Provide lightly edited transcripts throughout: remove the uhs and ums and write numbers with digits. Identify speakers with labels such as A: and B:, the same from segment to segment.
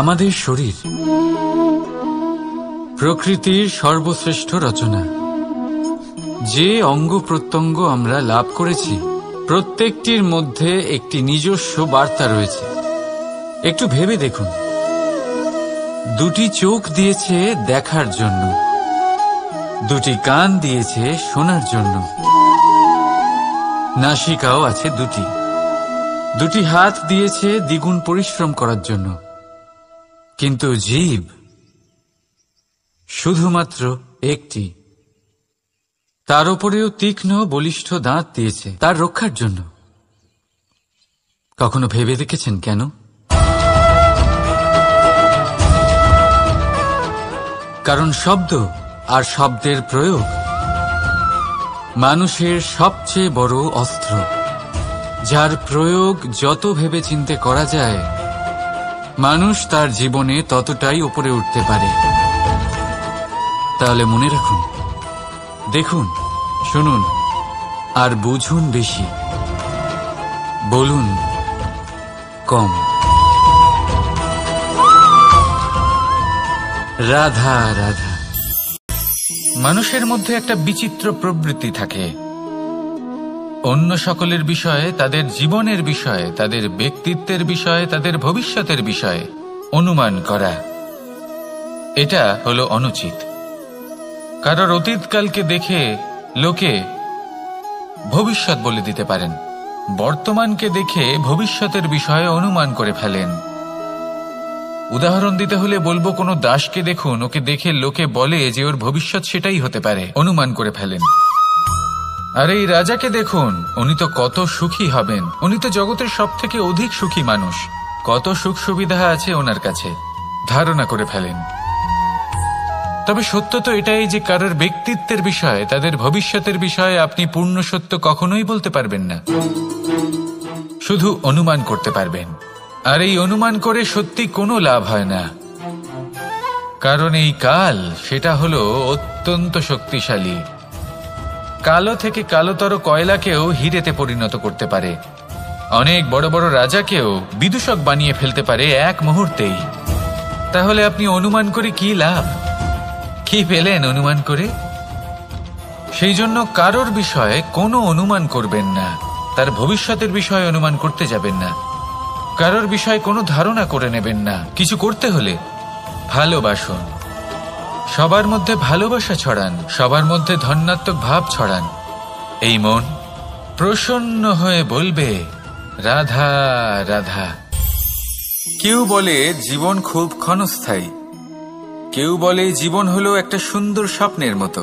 A: আমাদের শরীর প্রকৃতির সর্বশ্রেষ্ঠ রচনা। যে অঙ্গ প্রত্যঙ্গ আমরা লাভ করেছি প্রত্যেকটির মধ্যে একটি নিজস্ব বার্তা রয়েছে। একটু ভেবে দেখুন, দুটি চোখ দিয়েছে দেখার জন্য, দুটি কান দিয়েছে শোনার জন্য, নাসিকাও আছে দুটি, দুটি হাত দিয়েছে দ্বিগুণ পরিশ্রম করার জন্য। কিন্তু জীব শুধুমাত্র একটি, তার উপরেও তীক্ষ্ণ বলিষ্ঠ দাঁত দিয়েছে তার রক্ষার জন্য। কখনো ভেবে দেখেছেন কেন? কারণ শব্দ আর শব্দের প্রয়োগ মানুষের সবচেয়ে বড় অস্ত্র, যার প্রয়োগ যত ভেবেচিন্তে করা যায় মানুষ তার জীবনে ততটাই উপরে উঠতে পারে। তাহলে মনে রাখুন, দেখুন, শুনুন আর বুঝুন বেশি, বলুন কম। রাধা রাধা। মানুষের মধ্যে একটা বিচিত্র প্রবৃত্তি থাকে, অন্য সকলের বিষয়ে, তাদের জীবনের বিষয়ে, তাদের ব্যক্তিত্বের বিষয়ে, তাদের ভবিষ্যতের বিষয়ে অনুমান করা। এটা হলো অনুচিত। কারোর অতীতকালকে দেখে লোকে ভবিষ্যৎ বলে দিতে পারেন, বর্তমানকে দেখে ভবিষ্যতের বিষয়ে অনুমান করে ফেলেন। উদাহরণ দিতে হলে বলবো, কোনো দাসকে দেখুন, ওকে দেখে লোকে বলে যে ওর ভবিষ্যৎ সেটাই হতে পারে, অনুমান করে ফেলেন। আর এই রাজাকে দেখুন, উনি তো কত সুখী হবেন, উনি তো জগতের সব থেকে অধিক সুখী মানুষ, কত সুখ সুবিধা আছে ওনার কাছে, ধারণা করে ফেলেন। তবে সত্য তো এটাই যে কারোর ব্যক্তিত্বের বিষয়ে, তাদের ভবিষ্যতের বিষয়ে আপনি পূর্ণ সত্য কখনোই বলতে পারবেন না, শুধু অনুমান করতে পারবেন। আর এই অনুমান করে সত্যি কোনো লাভ হয় না, কারণ এই কাল সেটা হলো অত্যন্ত শক্তিশালী। কালো থেকে কালোতর কয়লাকেও হিরেতে পরিণত করতে পারে, অনেক বড় বড় রাজাকেও বিদূষক বানিয়ে ফেলতে পারে এক মুহূর্তেই। তাহলে আপনি অনুমান করে কি লাভ? কি পেলেন অনুমান করে? সেই জন্য কারোর বিষয়ে কোনো অনুমান করবেন না, তার ভবিষ্যতের বিষয়ে অনুমান করতে যাবেন না, কারোর বিষয়ে কোনো ধারণা করে নেবেন না। কিছু করতে হলে ভালোবাসুন, সবার মধ্যে ভালোবাসা ছড়ান, সবার মধ্যে ধন্যাত্মক ভাব ছড়ান। এই মন প্রসন্ন হয়ে বলবে রাধা রাধা। কেউ বলে জীবন খুব ক্ষণস্থায়ী, কেউ বলে জীবন হলো একটা সুন্দর স্বপ্নের মতো,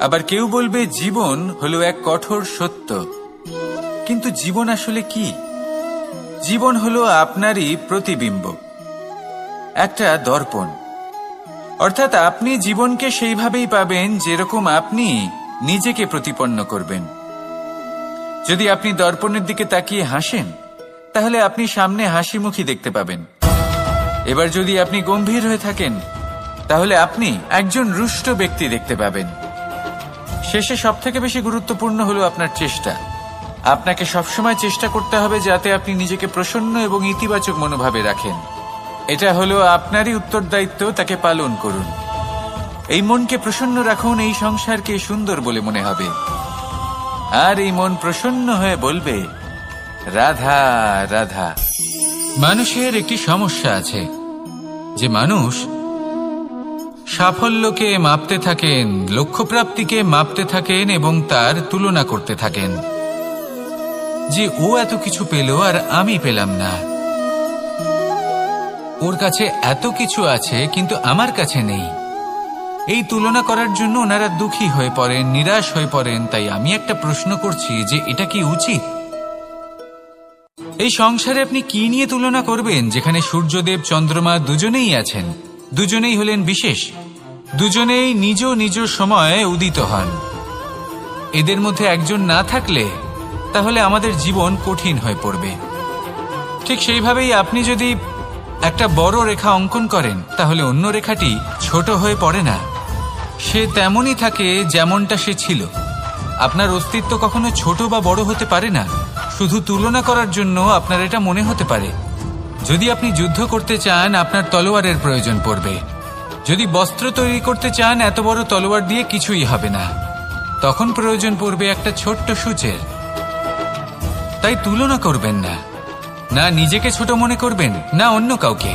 A: আবার কেউ বলবে জীবন হলো এক কঠোর সত্য। কিন্তু জীবন আসলে কি? জীবন হলো আপনারই প্রতিবিম্ব, একটা দর্পণ। অর্থাৎ আপনি জীবনকে সেইভাবেই পাবেন যেরকম আপনি নিজেকে প্রতিপন্ন করবেন। যদি আপনি দর্পণের দিকে তাকিয়ে হাসেন, তাহলে আপনি সামনে হাসি মুখী দেখতে পাবেন। এবার যদি আপনি গম্ভীর হয়ে থাকেন, তাহলে আপনি একজন রুষ্ট ব্যক্তি দেখতে পাবেন। শেষে সবথেকে বেশি গুরুত্বপূর্ণ হলো আপনার চেষ্টা। আপনাকে সবসময় চেষ্টা করতে হবে যাতে আপনি নিজেকে প্রসন্ন এবং ইতিবাচক মনোভাবে রাখেন। এটা হলো আপনারই উত্তরদায়িত্ব, তাকে পালন করুন। এই মনকে প্রসন্ন রাখুন, এই সংসারকে সুন্দর বলে মনে হবে। আর এই মন প্রসন্ন হয়ে বলবে রাধা রাধা। মানুষের একটি সমস্যা আছে যে মানুষ সাফল্যকে মাপতে থাকেন, লক্ষ্যপ্রাপ্তিকে মাপতে থাকেন এবং তার তুলনা করতে থাকেন যে ও এত কিছু পেল আর আমি পেলাম না, ওর কাছে এত কিছু আছে কিন্তু আমার কাছে নেই। এই তুলনা করার জন্য ওনারা দুঃখী হয়ে পড়েন, নিরাশ হয়ে পড়েন। তাই আমি একটা প্রশ্ন করছি যে এটা কি উচিত? এই সংসারে আপনি কি নিয়ে তুলনা করবেন, যেখানে সূর্যদেব চন্দ্রমা দুজনেই আছেন, দুজনেই হলেন বিশেষ, দুজনেই নিজ নিজ সময়ে উদিত হন। এদের মধ্যে একজন না থাকলে তাহলে আমাদের জীবন কঠিন হয়ে পড়বে। ঠিক সেইভাবেই আপনি যদি একটা বড় রেখা অঙ্কন করেন, তাহলে অন্য রেখাটি ছোট হয়ে পড়ে না, সে তেমনই থাকে যেমনটা সে ছিল। আপনার অস্তিত্ব কখনো ছোট বা বড় হতে পারে না, শুধু তুলনা করার জন্য আপনার এটা মনে হতে পারে। যদি আপনি যুদ্ধ করতে চান আপনার তলোয়ারের প্রয়োজন পড়বে। যদি বস্ত্র তৈরি করতে চান এত বড় তলোয়ার দিয়ে কিছুই হবে না, তখন প্রয়োজন পড়বে একটা ছোট্ট সূচের। তাই তুলনা করবেন না, না নিজেকে ছোট মনে করবেন না অন্য কাউকে।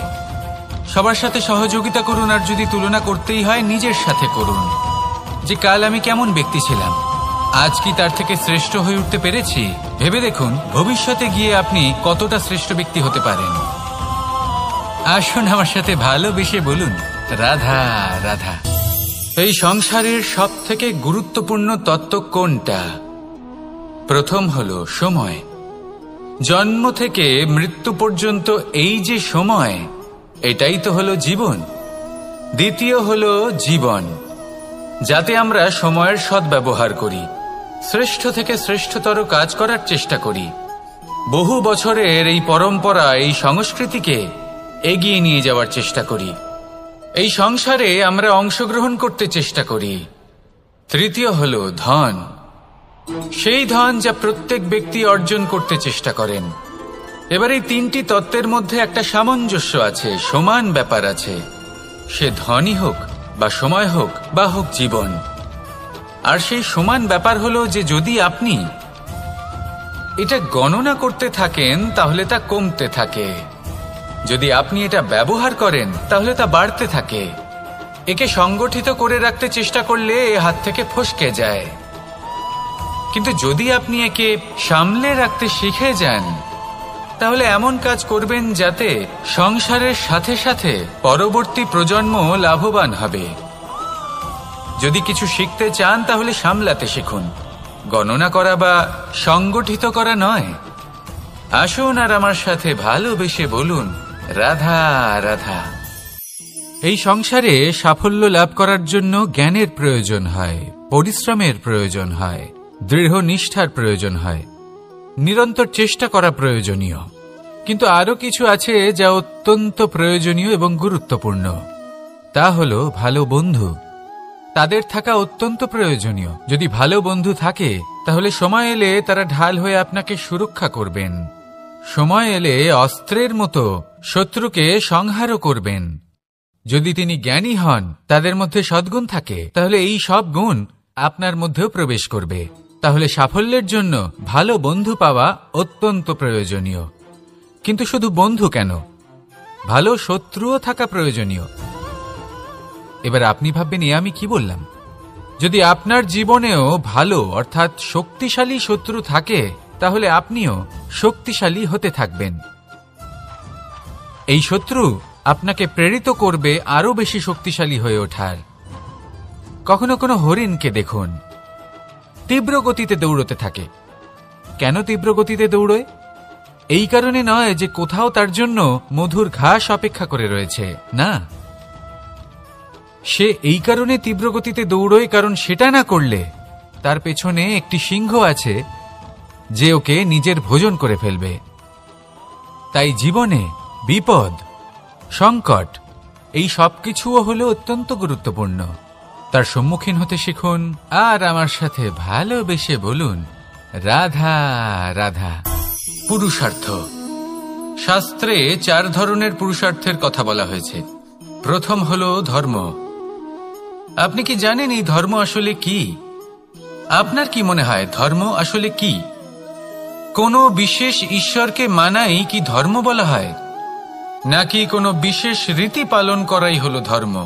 A: সবার সাথে সহযোগিতা করুন, আর যদি তুলনা করতেই হয় নিজের সাথে করুন, যে কাল আমি কেমন ব্যক্তি ছিলাম, আজ কি তার থেকে শ্রেষ্ঠ হয়ে উঠতে পেরেছি। ভেবে দেখুন ভবিষ্যতে গিয়ে আপনি কতটা শ্রেষ্ঠ ব্যক্তি হতে পারেন। আসুন আমার সাথে ভালোবেসে বলুন রাধা রাধা। এই সংসারের সব থেকে গুরুত্বপূর্ণ তত্ত্ব কোনটা? প্রথম হলো সময়। জন্ম থেকে মৃত্যু পর্যন্ত এই যে সময়, এটাই তো হলো জীবন। দ্বিতীয় হলো জীবন, যাতে আমরা সময়ের সদ্ব্যবহার করি, শ্রেষ্ঠ থেকে শ্রেষ্ঠতর কাজ করার চেষ্টা করি, বহু বছরের এই পরম্পরা, এই সংস্কৃতিকে এগিয়ে নিয়ে যাওয়ার চেষ্টা করি, এই সংসারে আমরা অংশগ্রহণ করতে চেষ্টা করি। তৃতীয় হলো ধন, সেই ধন যা প্রত্যেক ব্যক্তি অর্জন করতে চেষ্টা করেন। এবার এই তিনটি তত্ত্বের মধ্যে একটা সামঞ্জস্য আছে, সমান ব্যাপার আছে, সে ধনই হোক বা সময় হোক বা হোক জীবন। আর সেই সমান ব্যাপার হলো যে যদি আপনি এটা গণনা করতে থাকেন তাহলে তা কমতে থাকে, যদি আপনি এটা ব্যবহার করেন তাহলে তা বাড়তে থাকে। একে সংগঠিত করে রাখতে চেষ্টা করলে এ হাত থেকে ফসকে যায়, কিন্তু যদি আপনি একে সামলে রাখতে শিখে যান তাহলে এমন কাজ করবেন যাতে সংসারের সাথে সাথে পরবর্তী প্রজন্ম লাভবান হবে। যদি কিছু শিখতে চান তাহলে সামলাতে শিখুন, গণনা করা বা সংগঠিত করা নয়। আসুন আর আমার সাথে ভালোবেসে বলুন রাধা রাধা। এই সংসারে সাফল্য লাভ করার জন্য জ্ঞানের প্রয়োজন হয়, পরিশ্রমের প্রয়োজন হয়, দৃঢ় নিষ্ঠার প্রয়োজন হয়, নিরন্তর চেষ্টা করা প্রয়োজনীয়। কিন্তু আরো কিছু আছে যা অত্যন্ত প্রয়োজনীয় এবং গুরুত্বপূর্ণ, তা হলো ভালো বন্ধু। তাদের থাকা অত্যন্ত প্রয়োজনীয়। যদি ভালো বন্ধু থাকে তাহলে সময় এলে তারা ঢাল হয়ে আপনাকে সুরক্ষা করবেন, সময় এলে অস্ত্রের মতো শত্রুকে সংহারও করবেন। যদি তিনি জ্ঞানী হন, তাদের মধ্যে সদ্গুণ থাকে, তাহলে এই সব গুণ আপনার মধ্যেও প্রবেশ করবে। তাহলে সাফল্যের জন্য ভালো বন্ধু পাওয়া অত্যন্ত প্রয়োজনীয়। কিন্তু শুধু বন্ধু কেন, ভালো শত্রুও থাকা প্রয়োজনীয়। এবার আপনি ভাববেন এ আমি কি বললাম? যদি আপনার জীবনেও ভালো অর্থাৎ শক্তিশালী শত্রু থাকে তাহলে আপনিও শক্তিশালী হতে থাকবেন। এই শত্রু আপনাকে প্রেরিত করবে আরো বেশি শক্তিশালী হয়ে ওঠার। কখনো কোনো হরিণকে দেখুন, তীব্র গতিতে দৌড়তে থাকে। কেন তীব্র গতিতে দৌড়য়? এই কারণে নয় যে কোথাও তার জন্য মধুর ঘাস অপেক্ষা করে রয়েছে, না, সে এই কারণে তীব্র গতিতে দৌড়য় কারণ সেটা না করলে তার পেছনে একটি সিংহ আছে যে ওকে নিজের ভোজন করে ফেলবে। তাই জীবনে বিপদ, সংকট, এই সবকিছুও হলো অত্যন্ত গুরুত্বপূর্ণ। তার সম্মুখীন হতে শিখুন আর আমার সাথে ভালোবেসে বলুন রাধা রাধা। পুরুষার্থ। শাস্ত্রে 4 ধরনের পুরুষার্থের কথা বলা হয়েছে। প্রথম হলো ধর্ম। আপনি কি জানেন এই ধর্ম আসলে কি? আপনার কি মনে হয় ধর্ম আসলে কি? কোনো বিশেষ ঈশ্বরকে মানাই কি ধর্ম বলা হয়? নাকি কোনো বিশেষ রীতি পালন করাই হলো ধর্ম?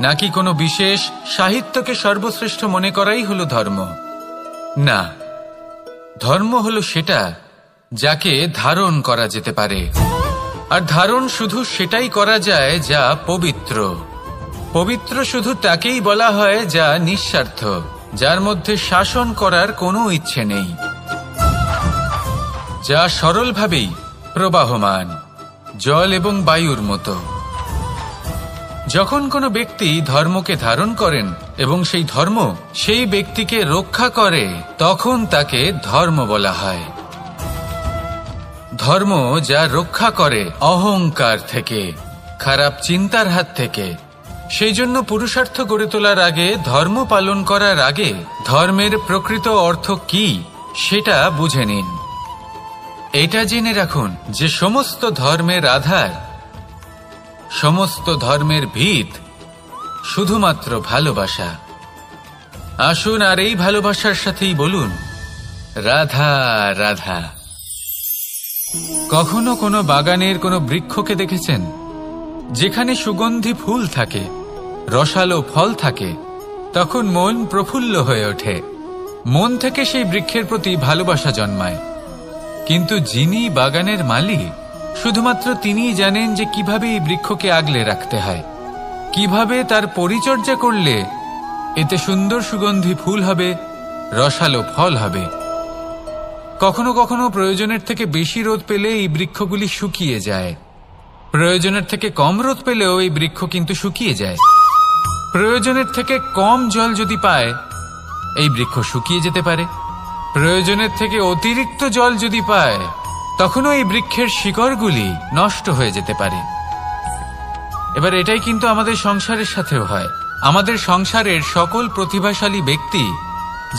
A: নাকি কোনো বিশেষ সাহিত্যকে সর্বশ্রেষ্ঠ মনে করাই হলো ধর্ম? না, ধর্ম হলো সেটা যাকে ধারণ করা যেতে পারে, আর ধারণ শুধু সেটাই করা যায় যা পবিত্র। পবিত্র শুধু তাকেই বলা হয় যা নিঃস্বার্থ, যার মধ্যে শাসন করার কোনো ইচ্ছে নেই, যা সরলভাবেই প্রবাহমান, জল এবং বায়ুর মতো। যখন কোনো ব্যক্তি ধর্মকে ধারণ করেন এবং সেই ধর্ম সেই ব্যক্তিকে রক্ষা করে, তখন তাকে ধর্ম বলা হয়। ধর্ম যা রক্ষা করে অহংকার থেকে, খারাপ চিন্তার হাত থেকে। সেই জন্য পুরুষার্থ গড়ে তোলার আগে, ধর্ম পালন করার আগে ধর্মের প্রকৃত অর্থ কি সেটা বুঝে নিন। এটা জেনে রাখুন যে সমস্ত ধর্মের আধার, সমস্ত ধর্মের ভিত শুধুমাত্র ভালোবাসা। আসুন আর এই ভালোবাসার সাথেই বলুন রাধা রাধা। কখনো কোনো বাগানের কোনো বৃক্ষকে দেখেছেন যেখানে সুগন্ধি ফুল থাকে, রসালো ফল থাকে? তখন মন প্রফুল্ল হয়ে ওঠে, মন থেকে সেই বৃক্ষের প্রতি ভালোবাসা জন্মায়। কিন্তু যিনি বাগানের মালিক, শুধুমাত্র তিনিই জানেন যে কিভাবে এই বৃক্ষকে আগলে রাখতে হয়, কিভাবে তার পরিচর্যা করলে এতে সুন্দর সুগন্ধি ফুল হবে, রসালো ফল হবে। কখনো কখনো প্রয়োজনের থেকে বেশি রোদ পেলে এই বৃক্ষগুলি শুকিয়ে যায়, প্রয়োজনের থেকে কম রোদ পেলেও এই বৃক্ষ কিন্তু শুকিয়ে যায়। প্রয়োজনের থেকে কম জল যদি পায়, এই বৃক্ষ শুকিয়ে যেতে পারে। প্রয়োজনের থেকে অতিরিক্ত জল যদি পায়, তখনও এই বৃক্ষের শিকড়গুলি নষ্ট হয়ে যেতে পারে। এবার এটাই কিন্তু আমাদের সংসারের সাথেও হয়। আমাদের সংসারের সকল প্রতিভাশালী ব্যক্তি,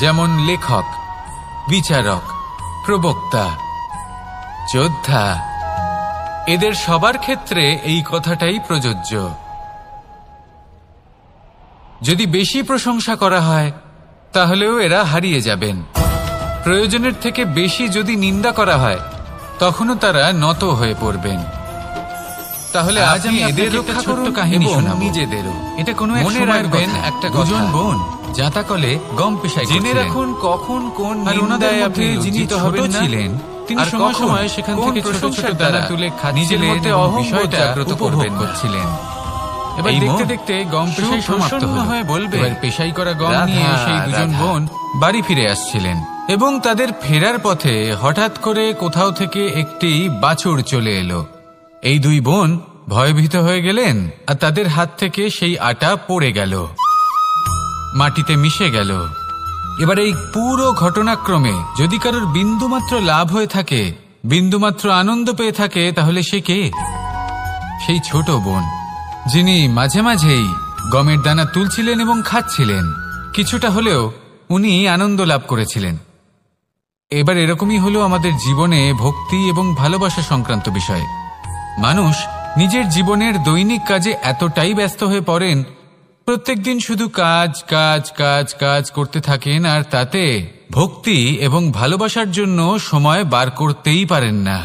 A: যেমন লেখক, বিচারক, প্রবক্তা, যোদ্ধা, এদের সবার ক্ষেত্রে এই কথাটাই প্রযোজ্য। যদি বেশি প্রশংসা করা হয় তাহলেও এরা হারিয়ে যাবেন। প্রয়োজনের থেকে বেশি যদি নিন্দা করা হয় তখনও তারা নত হয়ে পড়বেন। তাহলে আজ আমি এদের রক্ষা ছোট্ট কাহিনী শোনাবো, নিজেদেরও। এটা কোনো মনে রাখবেন, একটা দুজন বোন জাতাকলে গম পেশাই জেনে রাখুন কখন কোন নিন্দায় আপনি লজ্জিত হবেন ছিলেন, তিনি সময় সময় সেখান থেকে ছোট ছোট দানা তুলে নিজের মধ্যে বিষয়টা জাগ্রত করবেন করছিলেন। এবার দেখতে দেখতে গম পেশাই সমাপ্ত হয়ে বলবে, এবার পেশাই করা গম নিয়ে সেই দুজন বোন বাড়ি ফিরে আসছিলেন এবং তাদের ফেরার পথে হঠাৎ করে কোথাও থেকে একটি বাছুর চলে এলো। এই দুই বোন ভয়ভীত হয়ে গেলেন আর তাদের হাত থেকে সেই আটা পড়ে গেল, মাটিতে মিশে গেল। এবার এই পুরো ঘটনাক্রমে যদি কারোর বিন্দুমাত্র লাভ হয়ে থাকে, বিন্দুমাত্র আনন্দ পেয়ে থাকে, তাহলে সে কে? সেই ছোট বোন, যিনি মাঝে মাঝেই গমের দানা তুলছিলেন এবং খাচ্ছিলেন। কিছুটা হলেও উনি আনন্দ লাভ করেছিলেন। এবার এরকমই হলো আমাদের জীবনে ভক্তি এবং ভালোবাসা সংক্রান্ত বিষয়। মানুষ নিজের জীবনের দৈনিক কাজে এতটাই ব্যস্ত হয়ে পড়েন, প্রত্যেকদিন শুধু কাজ কাজ কাজ কাজ করতে থাকেন, আর তাতে ভক্তি এবং ভালোবাসার জন্য সময় বার করতেই পারেন না।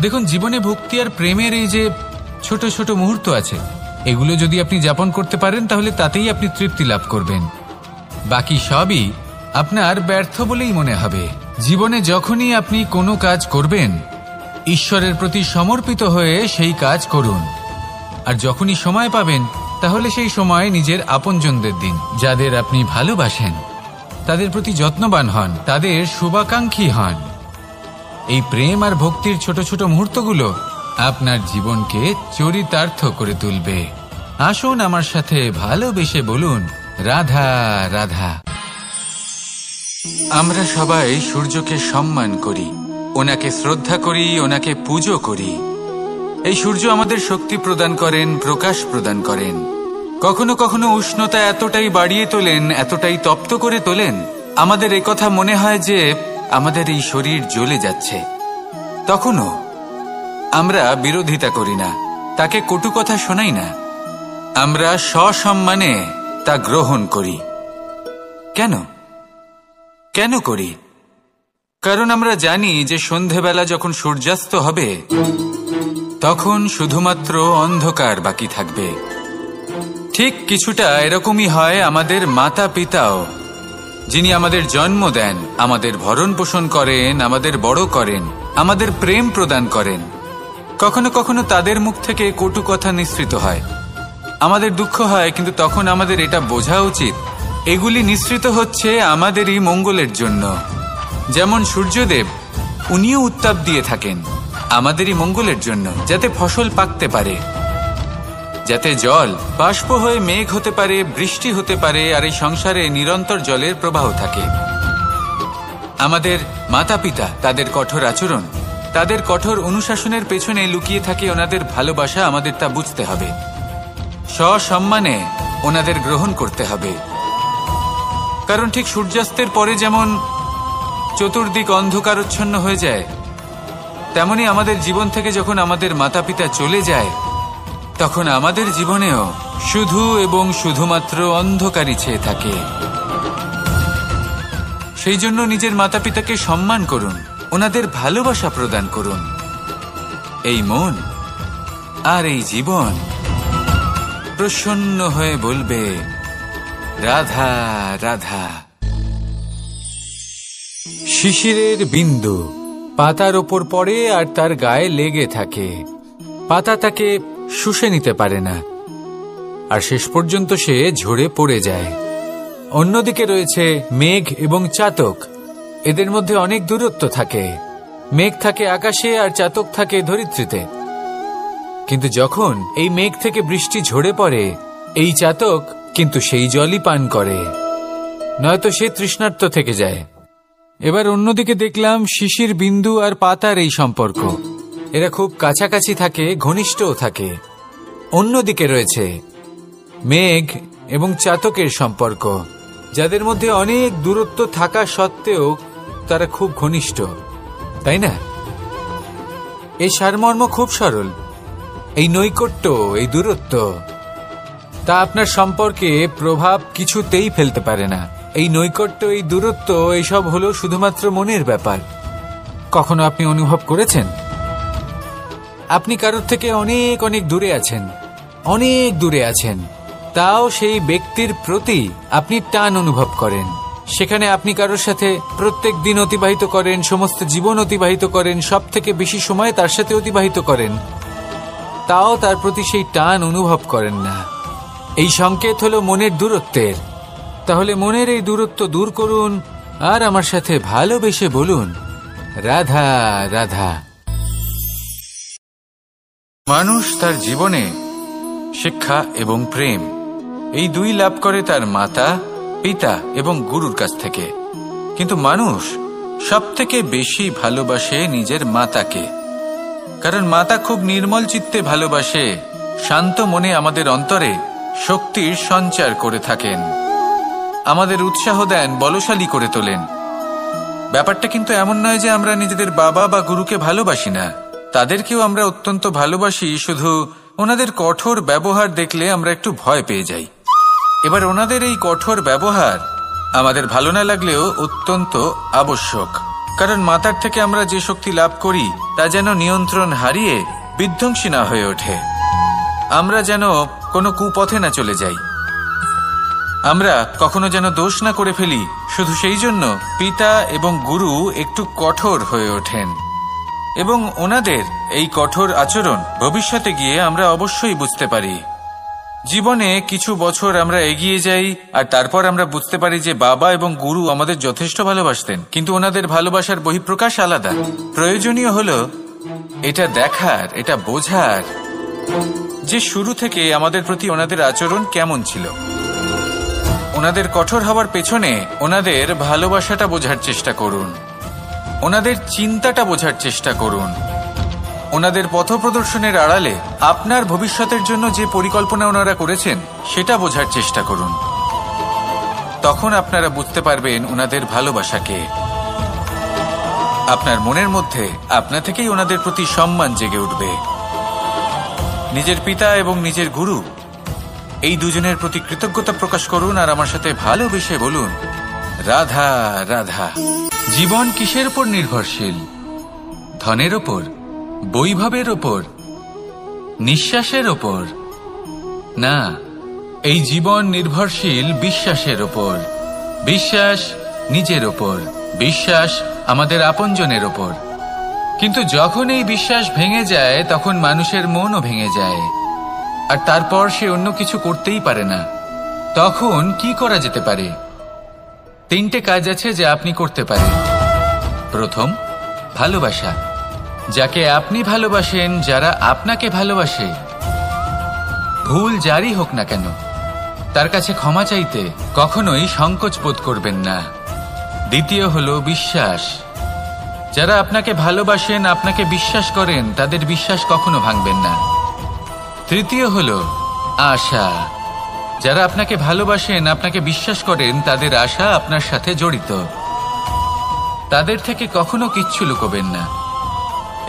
A: দেখুন, জীবনে ভক্তি আর প্রেমের এই যে ছোট ছোট মুহূর্ত আছে, এগুলো যদি আপনি যাপন করতে পারেন তাহলে তাতেই আপনি তৃপ্তি লাভ করবেন। বাকি সবই আপনার ব্যর্থ বলেই মনে হবে। জীবনে যখনই আপনি কোনো কাজ করবেন, ঈশ্বরের প্রতি সমর্পিত হয়ে সেই কাজ করুন। আর যখনই সময় পাবেন, তাহলে সেই সময় নিজের আপনজনদের দিন, যাদের আপনি ভালোবাসেন, তাদের প্রতি যত্নবান হন, তাদের শুভাকাঙ্ক্ষী হন। এই প্রেম আর ভক্তির ছোট ছোট মুহূর্তগুলো আপনার জীবনকে চরিতার্থ করে তুলবে। আসুন আমার সাথে ভালোবেসে বলুন রাধা রাধা। আমরা সবাই সূর্যকে সম্মান করি, ওনাকে শ্রদ্ধা করি, ওনাকে পুজো করি। এই সূর্য আমাদের শক্তি প্রদান করেন, প্রকাশ প্রদান করেন। কখনো কখনো উষ্ণতা এতটাই বাড়িয়ে তোলেন, এতটাই তপ্ত করে তোলেন, আমাদের একথা মনে হয় যে আমাদের এই শরীর জ্বলে যাচ্ছে। তখনও আমরা বিরোধিতা করি না, তাকে কটু কথা শোনাই না, আমরা সসম্মানে তা গ্রহণ করি। কেন কেন করি? কারণ আমরা জানি যে সন্ধেবেলা যখন সূর্যাস্ত হবে, তখন শুধুমাত্র অন্ধকার বাকি থাকবে। ঠিক কিছুটা এরকমই হয় আমাদের মাতা পিতাও, যিনি আমাদের জন্ম দেন, আমাদের ভরণ পোষণ করেন, আমাদের বড় করেন, আমাদের প্রেম প্রদান করেন। কখনো কখনো তাদের মুখ থেকে কটু কথা নিঃসৃত হয়, আমাদের দুঃখ হয়, কিন্তু তখন আমাদের এটা বোঝা উচিত এগুলি নিঃসৃত হচ্ছে আমাদেরই মঙ্গলের জন্য। যেমন সূর্যদেব, উনিও উত্তাপ দিয়ে থাকেন আমাদেরই মঙ্গলের জন্য, যাতে ফসল পাকতে পারে, যাতে জল বাষ্প হয়ে মেঘ হতে পারে, বৃষ্টি হতে পারে, আর এই সংসারে নিরন্তর জলের প্রবাহ থাকে। আমাদের মাতা পিতা, তাদের কঠোর আচরণ, তাদের কঠোর অনুশাসনের পেছনে লুকিয়ে থাকে ওনাদের ভালোবাসা। আমাদের তা বুঝতে হবে, সসম্মানে ওনাদের গ্রহণ করতে হবে। কারণ ঠিক সূর্যাস্তের পরে যেমন চতুর্দিক অন্ধকারচ্ছন্ন হয়ে যায়, তেমনি আমাদের জীবন থেকে যখন আমাদের মাতা পিতা চলে যায়, তখন আমাদের জীবনেও শুধু এবং শুধুমাত্র অন্ধকারই ছেয়ে থাকে। সেই জন্য নিজের মাতা পিতাকে সম্মান করুন, ওনাদের ভালোবাসা প্রদান করুন। এই মন আর এই জীবন প্রসন্ন হয়ে বলবে, রাধা রাধা। শিশিরের বিন্দু পাতার ওপর পড়ে আর তার গায়ে লেগে থাকে। পাতা তাকে শুষে নিতে পারে না, আর শেষ পর্যন্ত সে ঝরে পড়ে যায়। অন্যদিকে রয়েছে মেঘ এবং চাতক। এদের মধ্যে অনেক দূরত্ব থাকে। মেঘ থাকে আকাশে আর চাতক থাকে ধরিত্রীতে। কিন্তু যখন এই মেঘ থেকে বৃষ্টি ঝরে পড়ে, এই চাতক কিন্তু সেই জলই পান করে, নয়তো সে তৃষ্ণার্ত থেকে যায়। এবার অন্যদিকে দেখলাম শিশির বিন্দু আর পাতার এই সম্পর্ক। এরা খুব কাছাকাছি থাকে, ঘনিষ্ঠও থাকে। অন্যদিকে রয়েছে মেঘ এবং চাতকের সম্পর্ক, যাদের মধ্যে অনেক দূরত্ব থাকা সত্ত্বেও তারা খুব ঘনিষ্ঠ, তাই না? এই সারমর্ম খুব সরল। এই নৈকট্য, এই দূরত্ব, তা আপনার সম্পর্কে প্রভাব কিছুতেই ফেলতে পারে না। এই নৈকট্য, এই দূরত্ব, এইসব হলো শুধুমাত্র মনের ব্যাপার। কখনো আপনি অনুভব করেছেন আপনি কারোর থেকে অনেক অনেক দূরে আছেন, অনেক দূরে আছেন, তাও সেই ব্যক্তির প্রতি আপনি টান অনুভব করেন। সেখানে আপনি কারোর সাথে প্রত্যেক দিন অতিবাহিত করেন, সমস্ত জীবন অতিবাহিত করেন, সব থেকে বেশি সময় তার সাথে অতিবাহিত করেন, তাও তার প্রতি সেই টান অনুভব করেন না। এই সংকেত হলো মনের দূরত্বের। তাহলে মনের এই দূরত্ব দূর করুন আর আমার সাথে ভালোবেসে বলুন, রাধা রাধা। মানুষ তার জীবনে শিক্ষা এবং প্রেম এই দুই লাভ করে তার মাতা পিতা এবং গুরুর কাছ থেকে। কিন্তু মানুষ সব থেকে বেশি ভালোবাসে নিজের মাতাকে, কারণ মাতা খুব নির্মল চিত্তে ভালোবাসে, শান্ত মনে আমাদের অন্তরে শক্তির সঞ্চার করে থাকেন, আমাদের উৎসাহ দেন, বলশালী করে তোলেন। ব্যাপারটা কিন্তু এমন নয় যে আমরা নিজেদের বাবা বা গুরুকে ভালোবাসি না, তাদেরকেও আমরা অত্যন্ত ভালোবাসি, শুধু ওনাদের কঠোর ব্যবহার দেখলে আমরা একটু ভয় পেয়ে যাই। এবার ওনাদের এই কঠোর ব্যবহার আমাদের ভালো না লাগলেও অত্যন্ত আবশ্যক, কারণ মাতার থেকে আমরা যে শক্তি লাভ করি তা যেন নিয়ন্ত্রণ হারিয়ে বিধ্বংসী না হয়ে ওঠে, আমরা যেন কোনো কুপথে না চলে যাই, আমরা কখনো যেন দোষ না করে ফেলি। শুধু সেই জন্য পিতা এবং গুরু একটু কঠোর হয়ে ওঠেন, এবং ওনাদের এই কঠোর আচরণ ভবিষ্যতে গিয়ে আমরা অবশ্যই বুঝতে পারি। জীবনে কিছু বছর আমরা এগিয়ে যাই আর তারপর আমরা বুঝতে পারি যে বাবা এবং গুরু আমাদের যথেষ্ট ভালোবাসতেন, কিন্তু ওনাদের ভালোবাসার বহিঃপ্রকাশ আলাদা। প্রয়োজনীয় হলো এটা দেখার, এটা বোঝার যে শুরু থেকে আমাদের প্রতি ওনাদের আচরণ কেমন ছিল। ওনাদের কঠোর হওয়ার পেছনে ওনাদের ভালোবাসাটা বোঝার চেষ্টা করুন, ওনাদের চিন্তাটা বোঝার চেষ্টা করুন, ওনাদের পথপ্রদর্শনের আড়ালে আপনার ভবিষ্যতের জন্য যে পরিকল্পনা ওনারা করেছেন সেটা বোঝার চেষ্টা করুন। তখন আপনারা বুঝতে পারবেন ওনাদের ভালোবাসাকে। আপনার মনের মধ্যে আপনা থেকেই ওনাদের প্রতি সম্মান জেগে উঠবে। নিজের পিতা এবং নিজের গুরু এই দুজনের প্রতি কৃতজ্ঞতা প্রকাশ করুন আর আমার সাথে ভালোবেসে বলুন, রাধা রাধা। জীবন কিসের উপর নির্ভরশীল? ধনের ওপর, বৈভবের ওপর, নিঃশ্বাসের ওপর? না, এই জীবন নির্ভরশীল বিশ্বাসের ওপর। বিশ্বাস নিজের ওপর, বিশ্বাস আমাদের আপনজনের ওপর। কিন্তু যখন এই বিশ্বাস ভেঙে যায় তখন মানুষের মনও ভেঙে যায়, আর তারপর সে অন্য কিছু করতেই পারে না। তখন কি করা যেতে পারে? 3টে কাজ আছে যা আপনি করতে পারেন। প্রথম, ভালোবাসা। যাকে আপনি ভালোবাসেন, যারা আপনাকে ভালোবাসে, ভুল যারই হোক না কেন, তার কাছে ক্ষমা চাইতে কখনোই সংকোচ বোধ করবেন না। দ্বিতীয় হলো বিশ্বাস। যারা আপনাকে ভালোবাসেন, আপনাকে বিশ্বাস করেন, তাদের বিশ্বাস কখনো ভাঙবেন না। তৃতীয় হলো আশা। যারা আপনাকে ভালোবাসেন, আপনাকে বিশ্বাস করেন, তাদের আশা আপনার সাথে জড়িত। তাদের থেকে কখনো কিচ্ছু লুকোবেন না।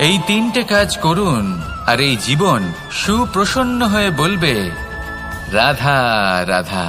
A: এই তিনটে কাজ করুন আর এই জীবন সুপ্রসন্ন হয়ে বলবে, রাধা রাধা।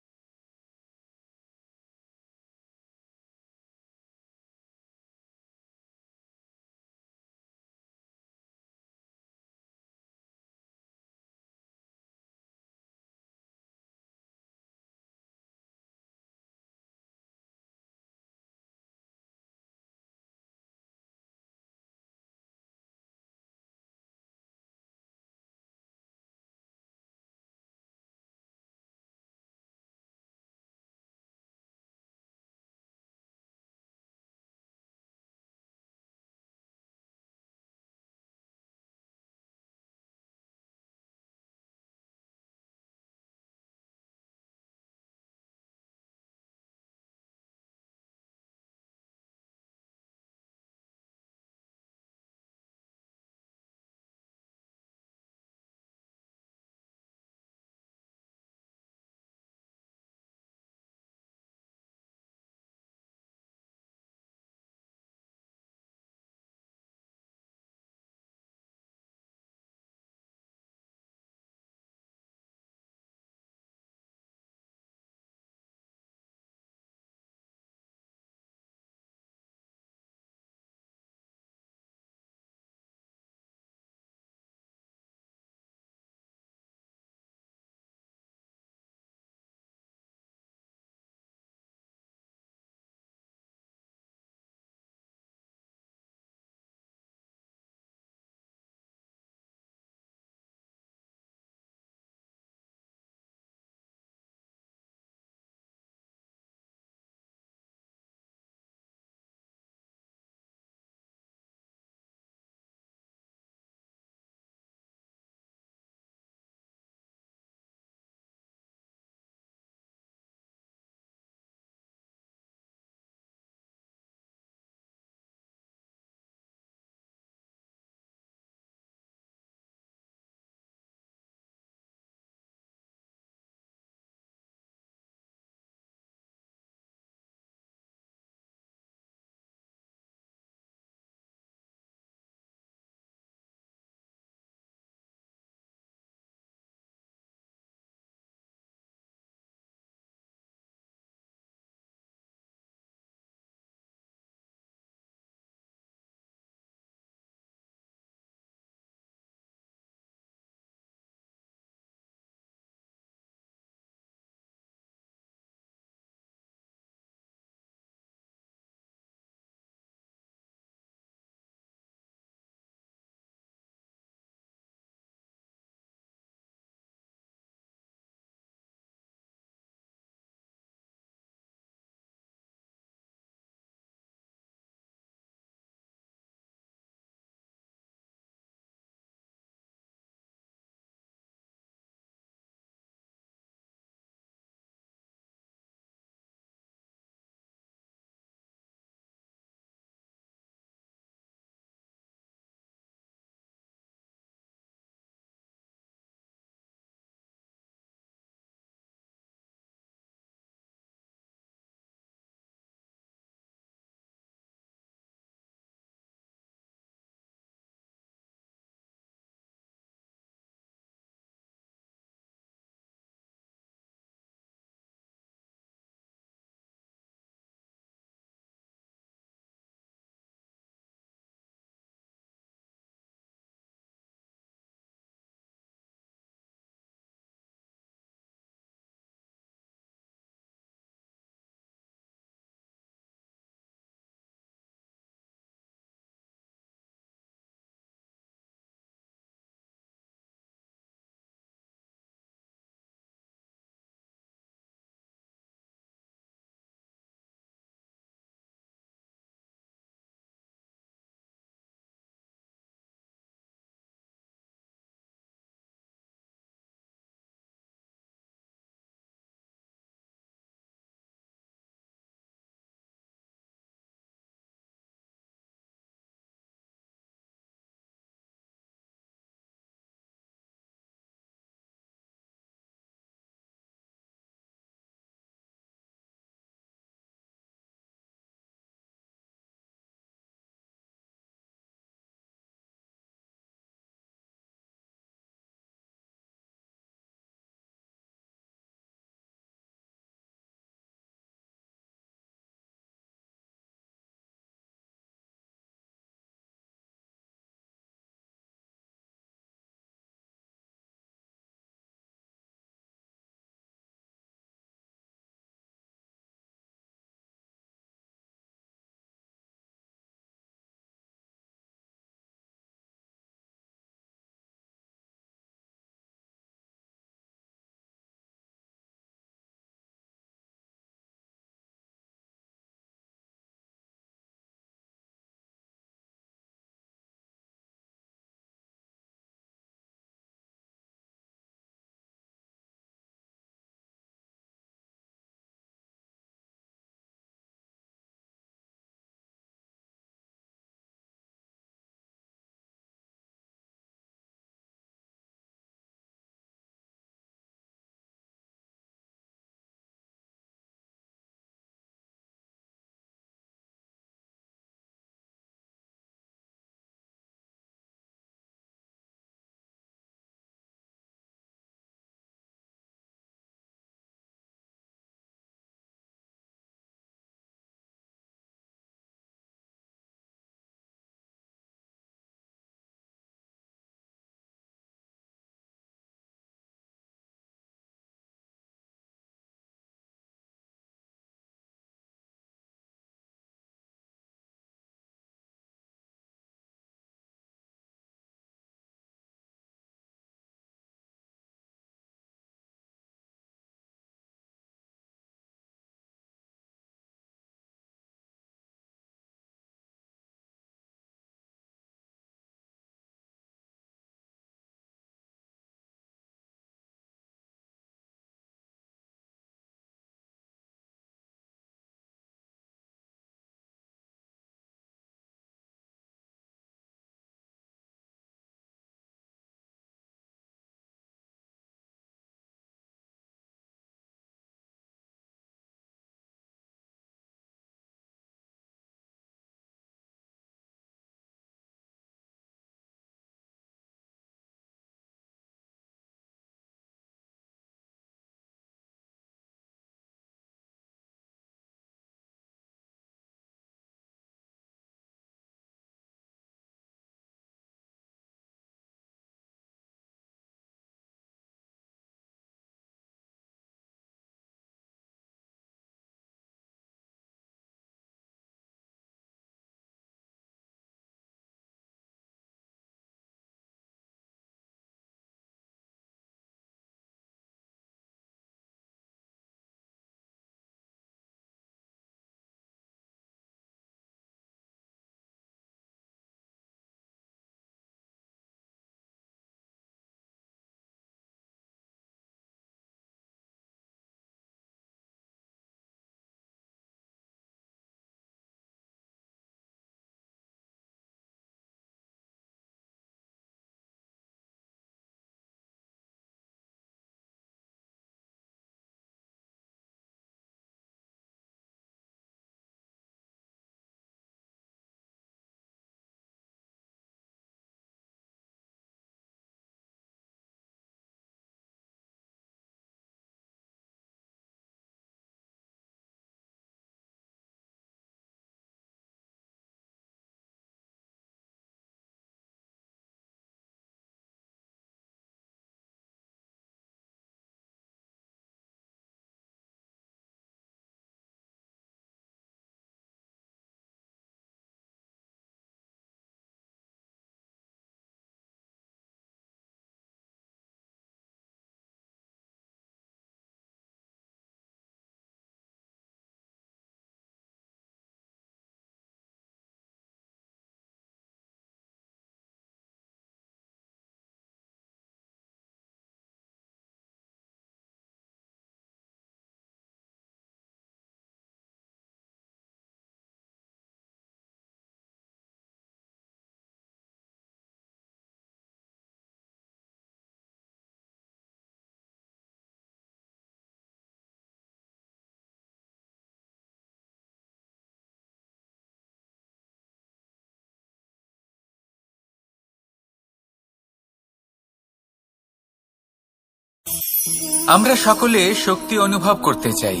A: আমরা সকলে শক্তি অনুভব করতে চাই।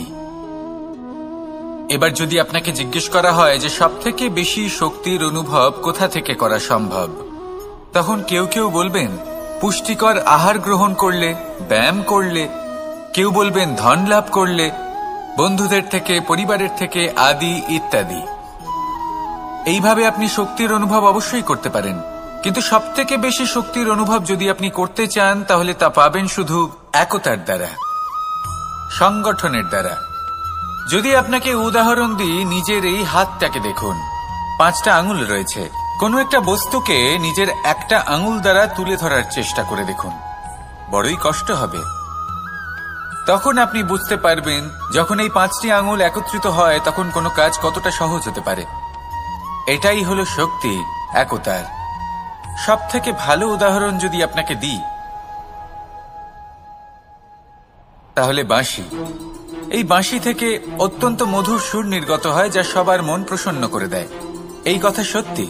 A: এবার যদি আপনাকে জিজ্ঞেস করা হয় যে সবথেকে বেশি শক্তির অনুভব কোথা থেকে করা সম্ভব, তখন কেউ কেউ বলবেন পুষ্টিকর আহার গ্রহণ করলে, ব্যায়াম করলে, কেউ বলবেন ধন লাভ করলে, বন্ধুদের থেকে, পরিবারের থেকে, আদি ইত্যাদি। এইভাবে আপনি শক্তির অনুভব অবশ্যই করতে পারেন, কিন্তু সবথেকে বেশি শক্তির অনুভব যদি আপনি করতে চান তাহলে তা পাবেন শুধু একতার দ্বারা, সংগঠনের দ্বারা। যদি আপনাকে উদাহরণ দিই, নিজের এই হাতটাকে দেখুন, 5টা আঙুল রয়েছে। কোনো একটা বস্তুকে নিজের একটা আঙুল দ্বারা তুলে ধরার চেষ্টা করে দেখুন, বড়ই কষ্ট হবে। তখন আপনি বুঝতে পারবেন যখন এই 5টি আঙুল একত্রিত হয় তখন কোনো কাজ কতটা সহজ হতে পারে। এটাই হলো শক্তি, একতার। সবথেকে ভালো উদাহরণ যদি আপনাকে দিই তাহলে বাঁশি। এই বাঁশি থেকে অত্যন্ত মধুর সুর নির্গত হয় যা সবার মন প্রসন্ন করে দেয়। এই কথা সত্যি,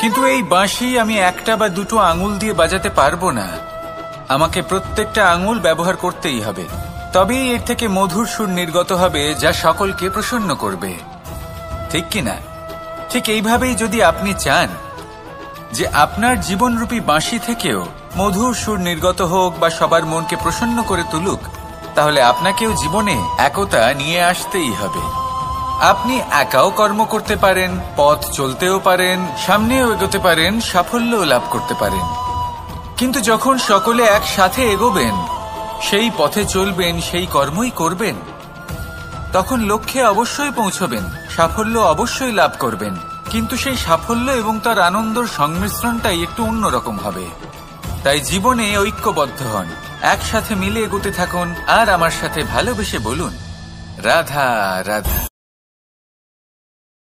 A: কিন্তু এই বাঁশি আমি একটা বা দুটো আঙুল দিয়ে বাজাতে পারবো না। আমাকে প্রত্যেকটা আঙুল ব্যবহার করতেই হবে, তবেই এর থেকে মধুর সুর নির্গত হবে যা সকলকে প্রসন্ন করবে, ঠিক কিনা? ঠিক এইভাবেই যদি আপনি চান যে আপনার জীবনরূপী বাঁশি থেকেও মধুর সুর নির্গত হোক বা সবার মনকে প্রসন্ন করে তুলুক, তাহলে আপনাকেও জীবনে একতা নিয়ে আসতেই হবে। আপনি একাও কর্ম করতে পারেন, পথ চলতেও পারেন, সামনেও এগোতে পারেন, সাফল্যও লাভ করতে পারেন। কিন্তু যখন সকলে একসাথে এগোবেন, সেই পথে চলবেন, সেই কর্মই করবেন, তখন লক্ষ্যে অবশ্যই পৌঁছবেন, সাফল্য অবশ্যই লাভ করবেন। কিন্তু সেই সাফল্য এবং তার আনন্দর সংমিশ্রণটাই একটু অন্যরকম হবে। তাই জীবনে ঐক্যবদ্ধ হন, একসাথে মিলে এগোতে থাকুন, আর আমার সাথে ভালোবেসে বলুন রাধা রাধা।